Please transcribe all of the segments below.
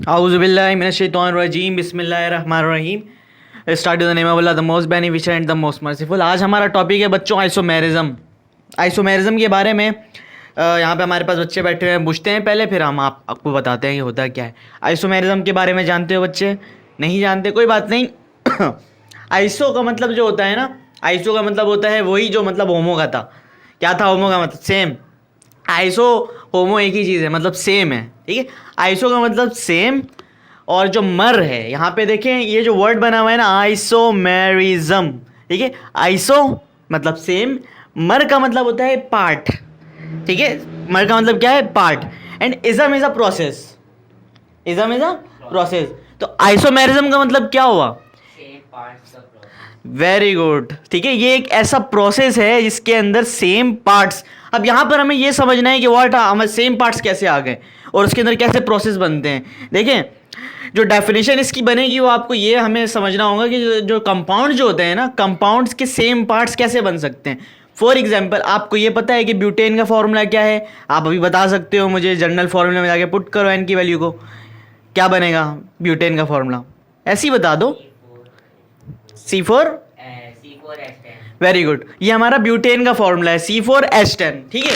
Auzubillahi minash-shaytanir-rajim, बिस्मिल्लाहिर्रहमानिर्रहीम। Start the name of Allah, the most beneficent and the most merciful. आज हमारा topic है बच्चों आइसोमेरिज्म। आइसोमेरिज्म के बारे में यहाँ पे हमारे पास बच्चे बैठे हुए हैं, पूछते हैं पहले, फिर हम आपको बताते हैं कि होता क्या है। आइसोमेरिज्म के बारे में जानते हो बच्चे? नहीं जानते, कोई बात नहीं। आइसो का मतलब जो होता है ना, आइसो का मतलब होता है वही जो मतलब होमो का था। क्या था होमो का मतलब? सेम। आइसो होमो एक ही चीज़ है, मतलब सेम है, ठीक है। आइसो का मतलब सेम, और जो मर है यहाँ पे देखें, ये जो वर्ड बना हुआ है ना, आइसोमेरिज्म, ठीक है। आइसो मतलब सेम, मर का मतलब होता है पार्ट, ठीक है। मर का मतलब क्या है? Part. And ism is a process. Ism is a process. तो आइसोमेरिज्म का मतलब क्या हुआ? वेरी गुड, ठीक है। ये एक ऐसा प्रोसेस है जिसके अंदर सेम पार्ट्स। अब यहाँ पर हमें ये समझना है कि व्हाट, हमें सेम पार्ट्स कैसे आ गए और उसके अंदर कैसे प्रोसेस बनते हैं। देखें, जो डेफिनेशन इसकी बनेगी वो आपको ये हमें समझना होगा कि जो कंपाउंड जो होते हैं ना, कंपाउंड्स के सेम पार्ट्स कैसे बन सकते हैं। फॉर एग्जाम्पल, आपको ये पता है कि ब्यूटेन का फॉर्मूला क्या है? आप अभी बता सकते हो मुझे, जनरल फॉर्मूला में जाके पुट करो एन की वैल्यू को, क्या बनेगा ब्यूटेन का फॉर्मूला? ऐसे ही बता दो, C4। वेरी गुड, ये हमारा ब्यूटेन का फॉर्मूला है C4H10, ठीक है।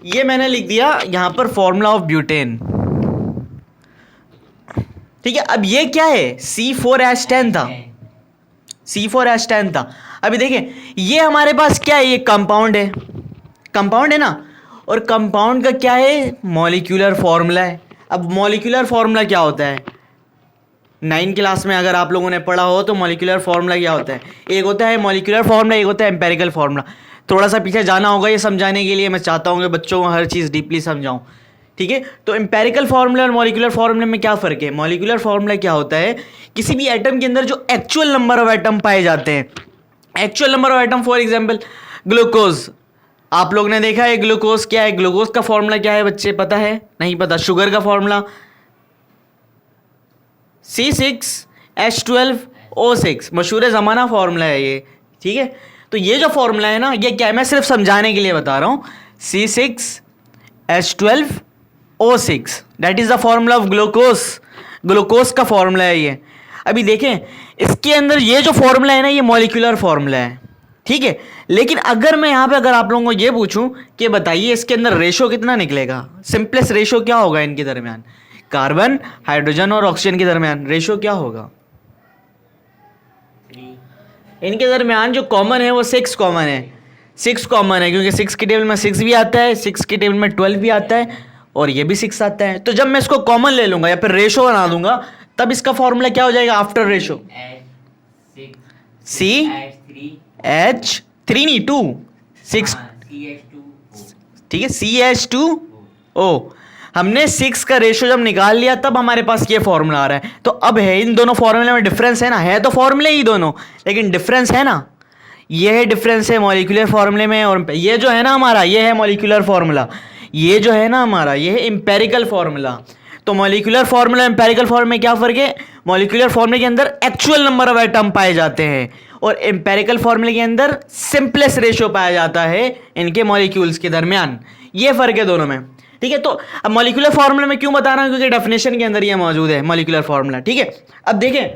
ये मैंने लिख दिया यहाँ पर फॉर्मूला ऑफ ब्यूटेन, ठीक है। अब ये क्या है? C4H10 था, C4H10 था। अभी देखें, ये हमारे पास क्या है? ये कंपाउंड है, कंपाउंड है ना। और कंपाउंड का क्या है? मॉलिक्यूलर फॉर्मूला है। अब मॉलिक्यूलर फॉर्मूला क्या होता है? 9 क्लास में अगर आप लोगों ने पढ़ा हो तो मॉलिक्यूलर फार्मूला क्या होता है? एक होता है मॉलिक्यूलर फार्मूला, एक होता है एम्पेरिकल फार्मूला। थोड़ा सा पीछे जाना होगा ये समझाने के लिए। मैं चाहता हूँ कि बच्चों को हर चीज़ डीपली समझाऊँ, ठीक है। तो एम्पेरिकल फार्मूला और मॉलिक्यूलर फार्मूला में क्या फ़र्क है? मॉलिक्यूलर फार्मूला क्या होता है? किसी भी एटम के अंदर जो एक्चुअल नंबर ऑफ एटम पाए जाते हैं, actual number of atom. For example glucose, आप लोग ने देखा है ग्लूकोज क्या है? ग्लूकोज का फॉर्मूला क्या है बच्चे, पता है? नहीं पता। शुगर का फॉर्मूला C6H12O6, मशहूर ज़माना फार्मूला है ये, ठीक है। तो ये जो फार्मूला है ना, ये क्या है, मैं सिर्फ समझाने के लिए बता रहा हूँ। C6H12O6, that is the formula of glucose. Glucose का फार्मूला है ये। अभी देखें, इसके अंदर ये जो फार्मूला है ना, ये मॉलिक्यूलर फार्मूला है, ठीक है। लेकिन अगर मैं यहाँ पे अगर आप लोगों को ये पूछूं कि बताइए इसके अंदर रेशो कितना निकलेगा, सिंपलेस्ट रेशो क्या होगा इनके दरमियान? कार्बन, हाइड्रोजन और ऑक्सीजन के दरमियान रेशो क्या होगा? इनके दरमियान जो कॉमन है वो 6 कॉमन है। 6 कॉमन है क्योंकि 6 की टेबल में 6 भी आता है, 6 की टेबल में 12 भी आता है, और ये भी 6 आता है। तो जब मैं इसको कॉमन ले लूंगा या फिर रेशो बना दूंगा, तब इसका फॉर्मूला क्या हो जाएगा आफ्टर रेशो? CH3 नहीं 2 6, ठीक है, CH2O। हमने 6 का रेशो जब निकाल लिया तब हमारे पास ये फॉर्मूला आ रहा है। तो अब है, इन दोनों फॉर्मूले में डिफरेंस है ना, है तो फॉर्मूले ही दोनों, लेकिन डिफरेंस है ना। ये है डिफरेंस है मॉलिक्यूलर फॉर्मूले में, और ये जो है ना हमारा, ये है मॉलिक्यूलर फॉर्मूला। ये जो है ना हमारा, ये है एम्पेरिकल फॉर्मूला। तो मॉलिक्यूलर फॉर्मूला एम्पेरिकल फॉर्मूला में क्या फ़र्क है? मॉलिक्यूलर फॉर्मूले के अंदर एक्चुअल नंबर ऑफ एटम पाए जाते हैं, और एम्पेरिकल फॉर्मूले के अंदर सिंपलेस्ट रेशो पाया जाता है इनके मॉलिक्यूल्स के दरमियान। ये फ़र्क है दोनों में, ठीक है। तो अब मॉलिक्यूलर फार्मूला में क्यों बता रहा हूं? क्योंकि डेफिनेशन के अंदर ये मौजूद है मॉलिक्यूलर फार्मूला, ठीक है। अब देखें,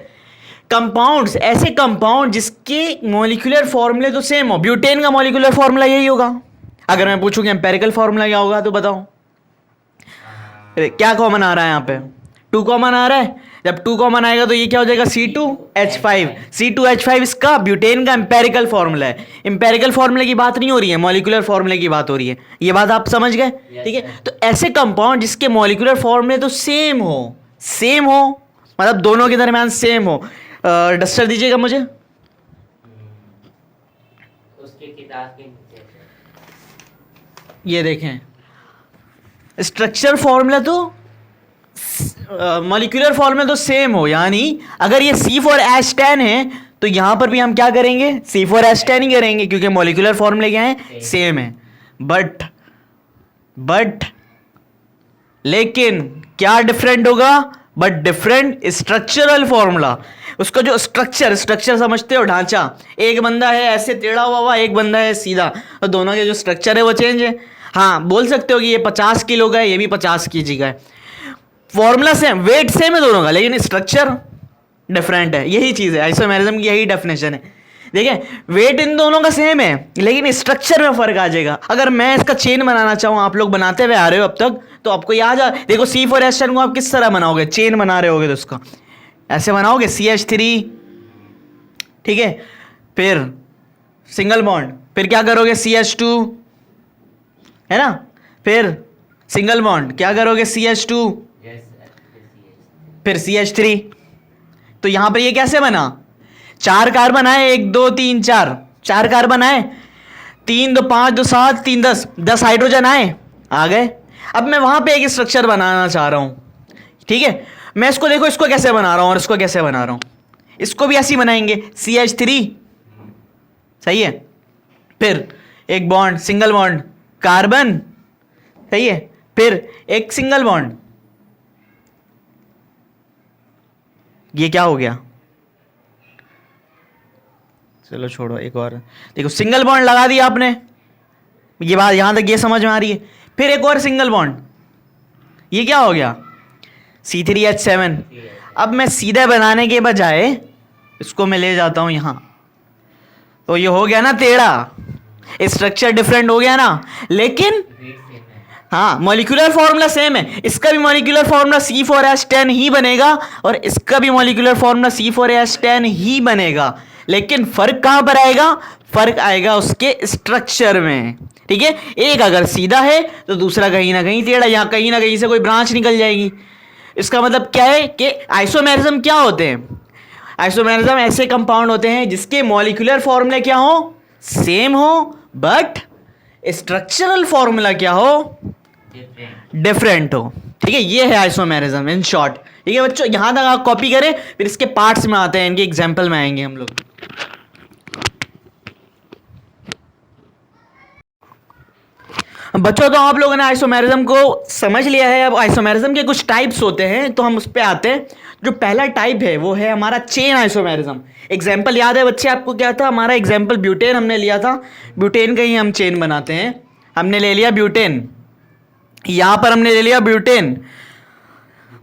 कंपाउंड्स, ऐसे कंपाउंड जिसके मॉलिक्यूलर फार्मूले तो सेम हो। ब्यूटेन का मॉलिक्यूलर फार्मूला यही होगा। अगर मैं पूछूं कि एम्पेरिकल फार्मूला क्या होगा तो बताओ, क्या कॉमन आ रहा है यहाँ पे? 2 कॉमन आ रहा है। जब 2 कॉमन आएगा तो ये क्या हो जाएगा? C2H5। C2H5 इसका ब्यूटेन का एम्पेरिकल फॉर्मूला है। एम्पेरिकल फॉर्मूले की बात नहीं हो रही है, मॉलिक्यूलर फॉर्मूले की बात हो रही है। ये बात आप समझ गए, ठीक है। तो ऐसे कंपाउंड जिसके मॉलिक्यूलर फॉर्मूले तो सेम हो, सेम हो मतलब दोनों के दरमियान सेम हो। डस्टर दीजिएगा मुझे। उसके किताब के ये देखें, स्ट्रक्चर फॉर्मूला तो मॉलिक्यूलर फॉर्मूला तो सेम हो, यानी अगर ये C4H10 है तो यहां पर भी हम क्या करेंगे? C4H10 ही करेंगे, क्योंकि मॉलिक्यूलर फॉर्मूले क्या है? सेम है। बट लेकिन क्या डिफरेंट होगा? But different structural formula. उसका जो स्ट्रक्चर समझते हो, ढांचा। एक बंदा है ऐसे टेढ़ा हुआ, एक बंदा है सीधा, तो दोनों के जो स्ट्रक्चर है वो चेंज है। हाँ, बोल सकते हो कि ये 50 किलो का है, ये भी 50 kg का है। फॉर्मूला सेम, वेट सेम है दोनों का, लेकिन स्ट्रक्चर डिफरेंट है। यही चीज है आइसोमेरिज्म की, यही डेफिनेशन है। देखिए वेट इन दोनों का सेम है लेकिन स्ट्रक्चर में फर्क आ जाएगा। अगर मैं इसका चेन बनाना चाहूँ, आप लोग बनाते हुए आ रहे हो अब तक, तो आपको याद आ, देखो C4H10 को आप किस तरह बनाओगे, चेन बना रहे होगे तो उसका ऐसे बनाओगे CH3, ठीक है, फिर सिंगल बॉन्ड, फिर क्या करोगे CH2, है ना, फिर सिंगल बॉन्ड, क्या करोगे CH2, फिर CH3। तो यहां पर ये कैसे बना, 4 कार्बन आए, 1 2 3 4, 4 कार्बन आए, 3 2 5 2 7 3 10, 10 हाइड्रोजन आए, आ गए। अब मैं वहां पे एक स्ट्रक्चर बनाना चाह रहा हूं, ठीक है, मैं इसको देखो, इसको कैसे बना रहा हूं और इसको कैसे बना रहा हूं, इसको भी ऐसे बनाएंगे CH3, सही है, फिर एक बॉन्ड, सिंगल बॉन्ड, कार्बन, सही है, फिर एक सिंगल बॉन्ड, ये क्या हो गया, चलो छोड़ो, एक और देखो, सिंगल बॉन्ड लगा दिया आपने, ये बात यहां तक ये समझ में आ रही है, फिर एक और सिंगल बॉन्ड, ये क्या हो गया C3H7। अब मैं सीधे बनाने के बजाय इसको मैं ले जाता हूं यहां, तो ये हो गया ना टेढ़ा, स्ट्रक्चर डिफरेंट हो गया ना, लेकिन हाँ मॉलिक्यूलर फॉर्मूला सेम है। इसका भी मॉलिक्यूलर फॉर्मूला C4H10 ही बनेगा और इसका भी मॉलिक्यूलर फॉर्मूला C4H10 ही बनेगा, लेकिन फर्क कहां पर आएगा, फर्क आएगा उसके स्ट्रक्चर में, ठीक है। एक अगर सीधा है तो दूसरा कहीं ना कहीं टेढ़ा, या कहीं ना कहीं से कोई ब्रांच निकल जाएगी। इसका मतलब क्या है कि आइसोमेरिज्म क्या होते हैं, आइसोमेरिज्म ऐसे कंपाउंड होते हैं जिसके मॉलिक्यूलर फॉर्मूले क्या हो, सेम हो, बट स्ट्रक्चरल फॉर्मूला क्या हो, डिफरेंट हो, ठीक है। ये है आइसोमेरिज्म इन शॉर्ट, ठीक है बच्चों। यहां तक आप कॉपी करें, फिर इसके पार्ट्स में आते हैं, इनके एग्जांपल में आएंगे हम लोग। बच्चों तो आप लोगों ने आइसोमेरिज्म को समझ लिया है। अब आइसोमेरिज्म के कुछ टाइप्स होते हैं, तो हम उस पर आते हैं। जो पहला टाइप है वो है हमारा चेन आइसोमेरिज्म। एग्जाम्पल याद है बच्चे आपको, क्या था हमारा एग्जाम्पल, ब्यूटेन हमने लिया था। ब्यूटेन का ही हम चेन बनाते हैं, हमने ले लिया ब्यूटेन, यहां पर हमने ले लिया ब्यूटेन,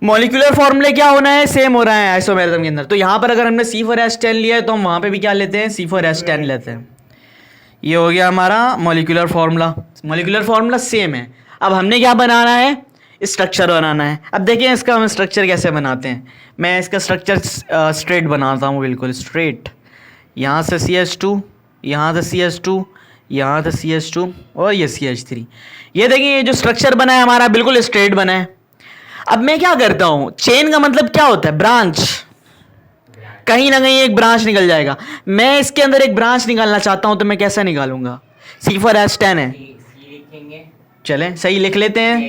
मॉलिक्यूलर फॉर्मूले क्या होना है, सेम हो रहा है आइसोमेरिज्म के अंदर। तो यहां पर अगर हमने C4H10 लिया है तो हम वहां पे भी क्या लेते हैं, C4H10 लेते हैं। ये हो गया हमारा molecular formula, molecular formula same है। अब हमने क्या बनाना है, स्ट्रक्चर बनाना है। अब देखिए इसका हम स्ट्रक्चर कैसे बनाते हैं। मैं इसका स्ट्रक्चर स्ट्रेट बनाता हूँ, बिल्कुल स्ट्रेट। यहाँ से CH2, यहाँ से CH2, यहाँ से CH2 और ये CH3। ये देखिए ये जो स्ट्रक्चर बना है हमारा बिल्कुल स्ट्रेट बना है। अब मैं क्या करता हूँ, चेन का मतलब क्या होता है, ब्रांच, कहीं ना कहीं एक ब्रांच निकल जाएगा। मैं इसके अंदर एक ब्रांच निकालना चाहता हूं तो मैं कैसे निकालूंगा, C4H10 है, चलें सही लिख लेते हैं,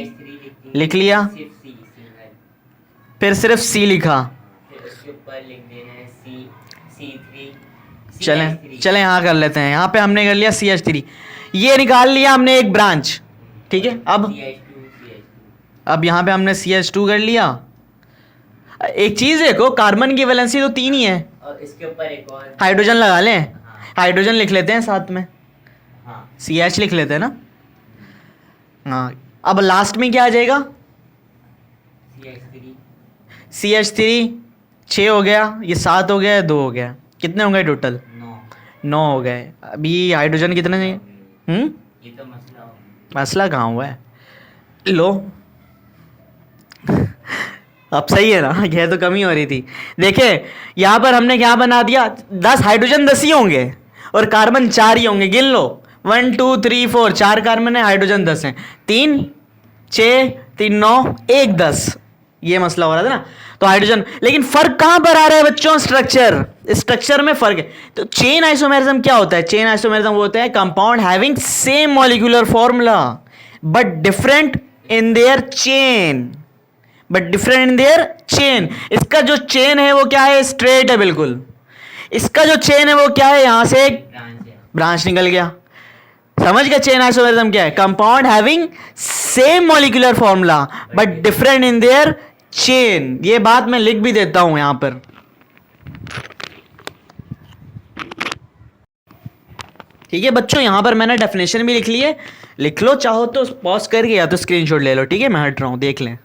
लिख लिया, फिर सिर्फ C लिखा, चलें हाँ कर लेते हैं। यहाँ पे हमने कर लिया CH3, ये निकाल लिया हमने एक ब्रांच, ठीक है। अब यहाँ पे हमने CH2 कर लिया। एक चीज देखो, कार्बन की वैलेंसी तो 3 ही है, और इसके ऊपर एक और हाइड्रोजन लगा लें। हाँ। हाइड्रोजन लिख लेते हैं साथ में, हाँ। CH लिख लेते हैं ना, हाँ। अब लास्ट में क्या आ जाएगा, CH3 6 हो गया, ये 7 हो गया, 2 हो गया, कितने हो गए टोटल, 9 हो गए। अभी हाइड्रोजन कितने चाहिए, ये तो मसला कहाँ हुआ है, लो अब सही है ना, यह तो कमी हो रही थी। देखिए यहाँ पर हमने क्या बना दिया, 10 हाइड्रोजन 10 ही होंगे और कार्बन 4 ही होंगे, गिन लो 1 2 3 4, 4 कार्बन है, हाइड्रोजन 10 है, 3 6 3 9 1 10, ये मसला हो रहा था ना। तो हाइड्रोजन, लेकिन फर्क कहां पर आ रहा है बच्चों, स्ट्रक्चर में फर्क है। तो चेन आइसोमेरिज्म क्या होता है, चेन आइसोमेरिज्म वो होता है compound having same molecular formula but different in their chain, इसका जो चेन है वो क्या है, स्ट्रेट है बिल्कुल। इसका जो चेन है वो क्या है, यहां से एक ब्रांच निकल गया। समझ गए चेन आइसोमेरिज्म क्या है, compound having same molecular formula but different in their chain. ये बात मैं लिख भी देता हूं यहां पर, ठीक है बच्चों। यहां पर मैंने डेफिनेशन भी लिख ली है, लिख लो, चाहो तो पॉज करके या तो स्क्रीनशॉट ले लो, ठीक है। मैं हट रहा हूं, देख लें।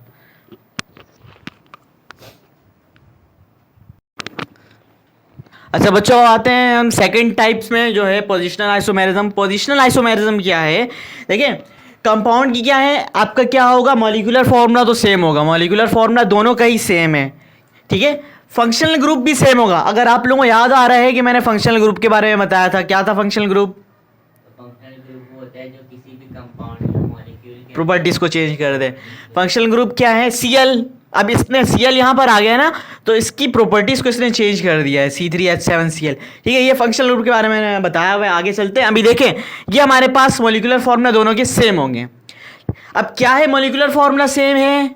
अच्छा बच्चों, आते हैं हम सेकंड टाइप्स में जो है पोजिशनल आइसोमेरिज्म। पोजिशनल आइसोमेरिज्म क्या है? देखिए, कंपाउंड की क्या है, आपका क्या होगा, मॉलिक्यूलर फॉर्मूला तो सेम होगा, मॉलिक्यूलर फॉर्मूला दोनों का ही सेम है, ठीक है। फंक्शनल ग्रुप भी सेम होगा। अगर आप लोगों को याद आ रहा है कि मैंने फंक्शनल ग्रुप के बारे में बताया था, क्या था फंक्शनल ग्रुप? फंक्शनल ग्रुप वो होता है जो किसी भी कंपाउंड या मॉलिक्यूल के प्रॉपर्टीज को चेंज कर दे। फंक्शनल ग्रुप क्या है? Cl। अब इसने Cl यहाँ पर आ गया ना, तो इसकी प्रॉपर्टीज को इसने चेंज कर दिया है, C3H7Cl, ठीक है। ये फंक्शनल ग्रुप के बारे में मैंने बताया हुआ है। आगे चलते हैं। अभी देखें, ये हमारे पास मॉलिक्यूलर फॉर्मूला दोनों के सेम होंगे। अब क्या है, मॉलिक्यूलर फॉर्मूला सेम है,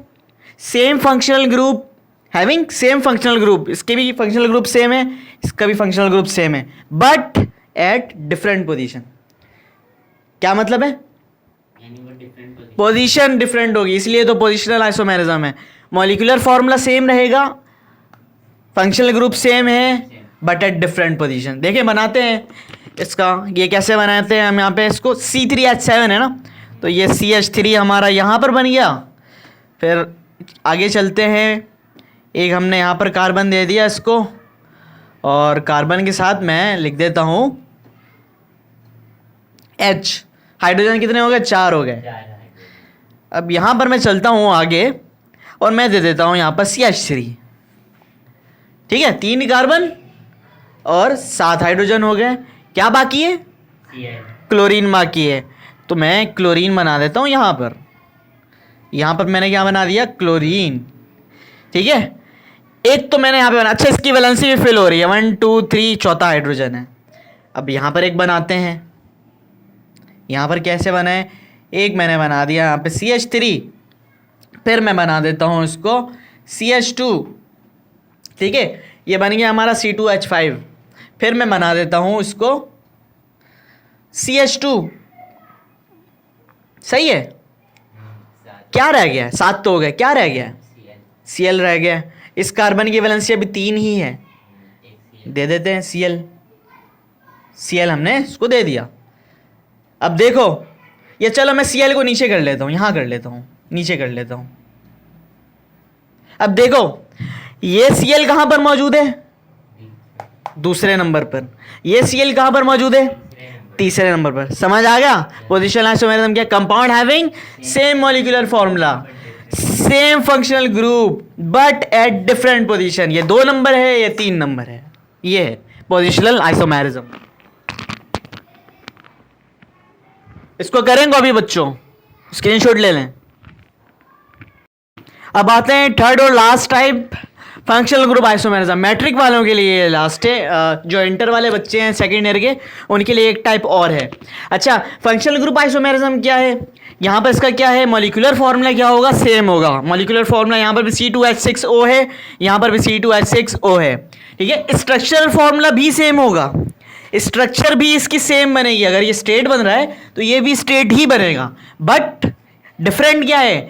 same functional group having same functional group, इसके भी फंक्शनल ग्रुप सेम है, इसका भी फंक्शनल ग्रुप सेम है, बट एट डिफरेंट पोजीशन। क्या मतलब है? यानी वो डिफरेंट पोजीशन डिफरेंट होगी, इसलिए तो पोजिशनल आइसोमेरिज्म है। मॉलिक्यूलर फॉर्मूला सेम रहेगा, फंक्शनल ग्रुप सेम है, बट एट डिफरेंट पोजीशन। देखिए बनाते हैं इसका, ये कैसे बनाते हैं हम। यहाँ पे इसको C3H7 है ना, तो ये CH3 हमारा यहाँ पर बन गया। फिर आगे चलते हैं, एक हमने यहाँ पर कार्बन दे दिया इसको, और कार्बन के साथ मैं लिख देता हूँ H। हाइड्रोजन कितने हो गए? 4 हो गए। अब यहाँ पर मैं चलता हूँ आगे, और मैं दे देता हूँ यहाँ पर CH3, ठीक है। 3 कार्बन और 7 हाइड्रोजन हो गए। क्या बाकी है? क्लोरीन बाकी है, तो मैं क्लोरीन बना देता हूँ यहाँ पर। यहाँ पर मैंने क्या बना दिया? क्लोरीन, ठीक है। एक तो मैंने यहाँ पे बना, अच्छा इसकी वैलेंसी भी फिल हो रही है, 1 2 3, चौथा हाइड्रोजन है। अब यहाँ पर एक बनाते हैं, यहाँ पर कैसे बनाए? एक मैंने बना दिया यहाँ पे CH3, फिर मैं बना देता हूँ इसको CH2, ठीक है। ये बन गया हमारा C2H5, फिर मैं बना देता हूँ इसको CH2, सही है। क्या रह गया? 7 तो हो गए, क्या रह गया? Cl रह गया। इस कार्बन की वैलेंसी अभी 3 ही है, दे देते हैं Cl हमने इसको दे दिया। अब देखो ये, चलो मैं Cl को नीचे कर लेता हूँ, यहाँ कर लेता हूँ, नीचे कर लेता हूँ। अब देखो ये Cl कहाँ पर मौजूद है? दूसरे नंबर पर। ये Cl कहाँ पर मौजूद है? तीसरे नंबर पर। समझ आ गया? पोजिशनल आइसोमेरिज्म क्या? Compound having same molecular formula, same functional group, but at different position. ये 2 नंबर है, ये 3 नंबर है। ये है पोजिशनल आइसोमेरिज्म। इसको करेंगे अभी बच्चों, स्क्रीनशॉट ले लें। अब आते हैं थर्ड और last type, functional group isomerism. Matric वालों के लिए लास्ट है, जो इंटर वाले बच्चे हैं सेकेंड ईयर के, उनके लिए एक टाइप और है। अच्छा, फंक्शनल ग्रुप आइसोमेरिज्म क्या है? यहाँ पर इसका क्या है, मॉलिक्यूलर फॉर्मूला क्या होगा? सेम होगा। मॉलिक्यूलर फॉर्मूला यहाँ पर भी C2H6O है, यहाँ पर भी C2H6O है, ठीक है। स्ट्रक्चरल फॉर्मूला भी सेम होगा, स्ट्रक्चर भी इसकी सेम बनेगी। अगर ये स्टेट बन रहा है तो ये भी स्टेट ही बनेगा, बट डिफरेंट क्या है?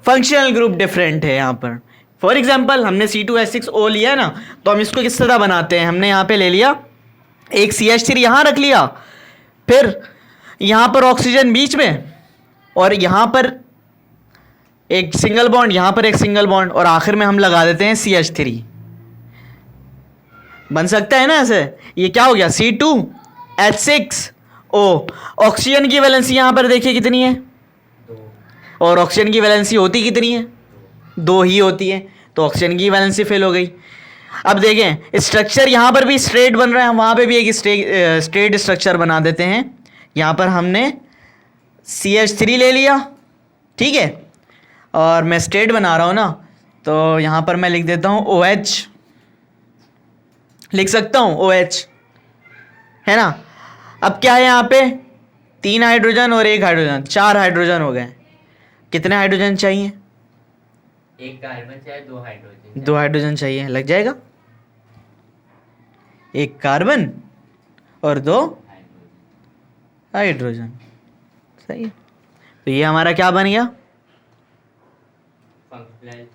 फंक्शनल ग्रुप डिफरेंट है यहाँ पर। फॉर एग्जाम्पल हमने C2H6O लिया ना, तो हम इसको किस तरह बनाते हैं? हमने यहाँ पे ले लिया एक CH3, यहाँ रख लिया, फिर यहाँ पर ऑक्सीजन बीच में, और यहाँ पर एक सिंगल बॉन्ड, यहाँ पर एक सिंगल बॉन्ड, और आखिर में हम लगा देते हैं CH3। बन सकता है ना ऐसे? ये क्या हो गया? C2H6O। ऑक्सीजन की वैलेंसी यहाँ पर देखिए कितनी है, और ऑक्सीजन की वैलेंसी होती कितनी है? 2 ही होती है, तो ऑक्सीजन की वैलेंसी फेल हो गई। अब देखें स्ट्रक्चर यहाँ पर भी स्ट्रेट बन रहा है, वहाँ पे भी एक स्ट्रेट स्ट्रक्चर बना देते हैं। यहाँ पर हमने CH3 ले लिया, ठीक है, और मैं स्ट्रेट बना रहा हूँ ना, तो यहाँ पर मैं लिख देता हूँ OH, लिख सकता हूँ OH, है ना। अब क्या है यहाँ पे? 3 हाइड्रोजन और 1 हाइड्रोजन, 4 हाइड्रोजन हो गए। कितने हाइड्रोजन चाहिए? 1 कार्बन चाहिए, 2 हाइड्रोजन, 2 हाइड्रोजन चाहिए, लग जाएगा। 1 कार्बन और 2 हाइड्रोजन, सही है। तो ये हमारा क्या बन गया? Functional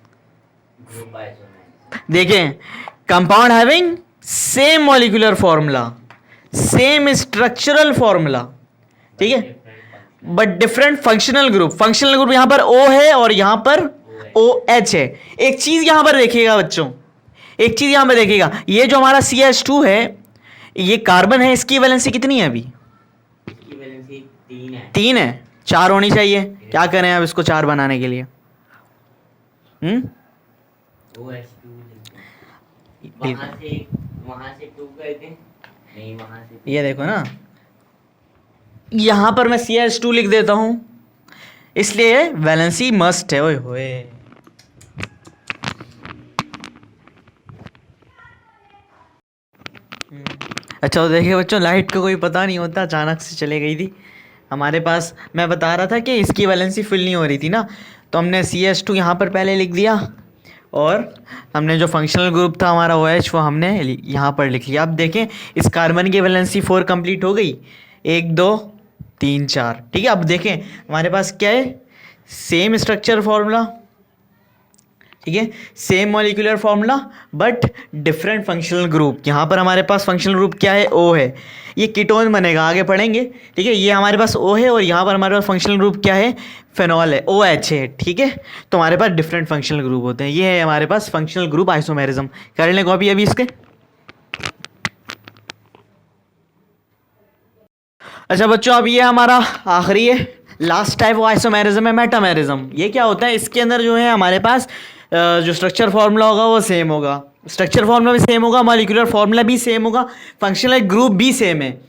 group isomerism. देखें, compound having same molecular formula, same structural formula, ठीक है, but different functional group. Functional group यहाँ पर O है और यहाँ पर OH है। एक चीज यहाँ पर देखिएगा बच्चों, एक चीज यहां पे देखिएगा, ये जो हमारा CH2 है ये कार्बन है, इसकी वैलेंसी कितनी है अभी? इसकी वैलेंसी 3 है। 3 है, 4 होनी चाहिए। क्या करें अब इसको 4 बनाने के लिए? OH2 वहां से 2 कर दें, नहीं वहां से। ये देखो ना, यहां पर मैं CH2 लिख देता हूं, इसलिए वैलेंसी मस्ट है। ओए होए, अच्छा तो देखिए बच्चों, लाइट का कोई पता नहीं होता, अचानक से चले गई थी हमारे पास। मैं बता रहा था कि इसकी वैलेंसी फिल नहीं हो रही थी ना, तो हमने CH2 यहाँ पर पहले लिख दिया, और हमने जो फंक्शनल ग्रुप था हमारा OH वो हमने यहाँ पर लिख लिया। अब देखें इस कार्बन की वैलेंसी 4 कंप्लीट हो गई, 1 2 3 4। ठीक है, अब देखें हमारे पास क्या है, सेम स्ट्रक्चर फॉर्मूला, ठीक है, same molecular formula but different functional group. यहाँ पर हमारे पास फंक्शनल ग्रुप क्या है, O है, ये कीटोन बनेगा, आगे पढ़ेंगे। ठीक है, ये हमारे पास O है, और यहाँ पर हमारे पास फंक्शनल ग्रुप क्या है, फेनॉल है, OH है। ठीक है, तो हमारे पास डिफरेंट फंक्शनल ग्रुप होते हैं। ये है हमारे पास फंक्शनल ग्रुप आइसोमेरिज्म। कर लें कॉपी अभी इसके। अच्छा बच्चों, अब ये हमारा आखिरी है, लास्ट टाइप वो आइसोमेरिज्म है, मेटामेरिज्म। ये क्या होता है, इसके अंदर जो है हमारे पास जो स्ट्रक्चर फार्मूला होगा वो सेम होगा, स्ट्रक्चर फार्मूला भी सेम होगा, मॉलिक्यूलर फार्मूला भी सेम होगा, फंक्शनल ग्रुप भी सेम है,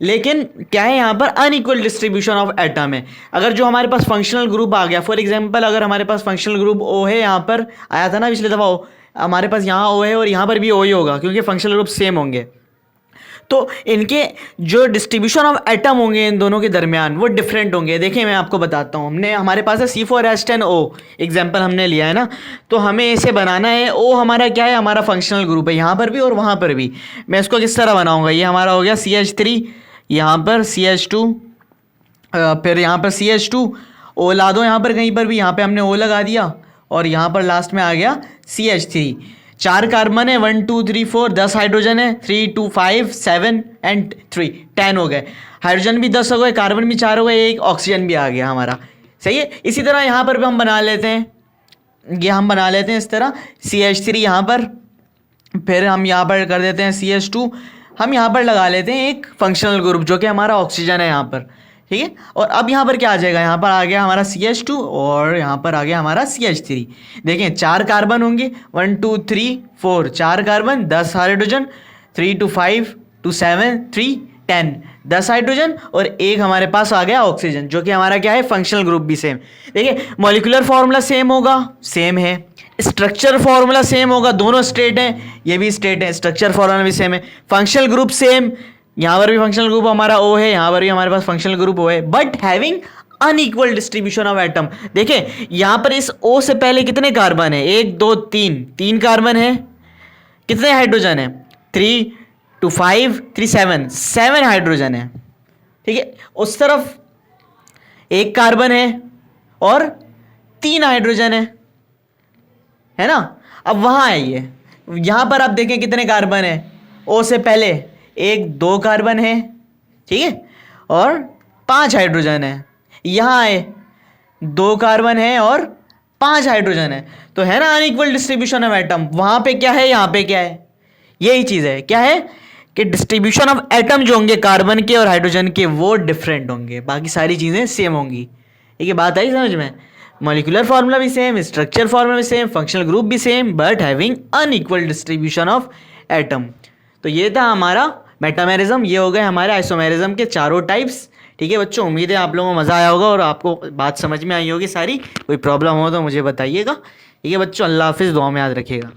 लेकिन क्या है यहाँ पर अनइक्वल डिस्ट्रीब्यूशन ऑफ एटम है। अगर जो हमारे पास फंक्शनल ग्रुप आ गया, फॉर एग्जांपल अगर हमारे पास फंक्शनल ग्रुप O है, यहाँ पर आया था ना पिछले दफ़ा O, हमारे पास यहाँ O है और यहाँ पर भी O ही होगा, क्योंकि फंक्शनल ग्रुप सेम होंगे। तो इनके जो डिस्ट्रीब्यूशन ऑफ एटम होंगे इन दोनों के दरमियान वो डिफरेंट होंगे। देखिए मैं आपको बताता हूँ, हमारे पास है C4H10O एग्जाम्पल हमने लिया है ना, तो हमें इसे बनाना है। O हमारा क्या है, हमारा फंक्शनल ग्रुप है, यहाँ पर भी और वहाँ पर भी। मैं इसको किस तरह बनाऊँगा, ये हमारा हो गया CH3, यहाँ पर CH2, फिर यहाँ पर CH2, O ला दो यहाँ पर कहीं पर भी, यहाँ पर हमने O लगा दिया, और यहाँ पर लास्ट में आ गया CH3। 4 कार्बन है, 1 2 3 4, 10 हाइड्रोजन है, 3 2 5 7 एंड 3 10 हो गए। हाइड्रोजन भी 10 हो गए, कार्बन भी 4 हो गए, एक ऑक्सीजन भी आ गया हमारा। सही है, इसी तरह यहाँ पर भी हम बना लेते हैं, ये हम बना लेते हैं इस तरह CH3 यहाँ पर, फिर हम यहाँ पर कर देते हैं CH2, हम यहाँ पर लगा लेते हैं एक फंक्शनल ग्रुप जो कि हमारा ऑक्सीजन है यहाँ पर। ठीक है, और अब यहाँ पर क्या आ जाएगा, यहाँ पर आ गया हमारा CH2 और यहाँ पर आ गया हमारा CH3। देखें 4 कार्बन होंगे, 1 2 3 4, 4 कार्बन, 10 हाइड्रोजन, 3 2 5 2 7 3 10, 10 हाइड्रोजन, और एक हमारे पास आ गया ऑक्सीजन जो कि हमारा क्या है, फंक्शनल ग्रुप भी सेम। देखिए मॉलिक्यूलर फार्मूला सेम होगा, सेम है, स्ट्रक्चर फार्मूला सेम होगा, दोनों स्टेट हैं, ये भी स्टेट है, स्ट्रक्चर फार्मूला भी सेम है, फंक्शनल ग्रुप सेम, यहाँ पर भी फंक्शनल ग्रुप हमारा O है, यहाँ पर भी हमारे पास फंक्शनल ग्रुप O है, but having unequal distribution of atom. देखें यहाँ पर इस O से पहले कितने कार्बन है, 1 2 3, 3 कार्बन है, कितने हाइड्रोजन है, 3 2 5 3 7, 7 हाइड्रोजन है। ठीक है, उस तरफ 1 कार्बन है और 3 हाइड्रोजन है ना। अब वहाँ आइए, यहाँ पर आप देखें कितने कार्बन है, O से पहले 1 2 कार्बन है, ठीक है, और 5 हाइड्रोजन है। यहाँ आए 2 कार्बन है और 5 हाइड्रोजन है, तो है ना अनइक्वल डिस्ट्रीब्यूशन ऑफ एटम। वहाँ पे क्या है, यहाँ पे क्या है, यही चीज़ है, क्या है कि डिस्ट्रीब्यूशन ऑफ एटम जो होंगे कार्बन के और हाइड्रोजन के वो डिफरेंट होंगे, बाकी सारी चीज़ें सेम होंगी। ठीक है, बात आई समझ में। मॉलिक्यूलर फार्मूला भी सेम, स्ट्रक्चर फार्मूला भी सेम, फंक्शनल ग्रुप भी same, but having unequal distribution of atom. तो ये था हमारा मेटामेरिज्म, ये हो गए हमारे आइसोमेरिज्म के चारों टाइप्स। ठीक है बच्चों, उम्मीद है आप लोगों को मज़ा आया होगा और आपको बात समझ में आई होगी सारी। कोई प्रॉब्लम हो तो मुझे बताइएगा। ठीक है बच्चों, अल्लाह हाफिज़, दुआ में याद रखिएगा।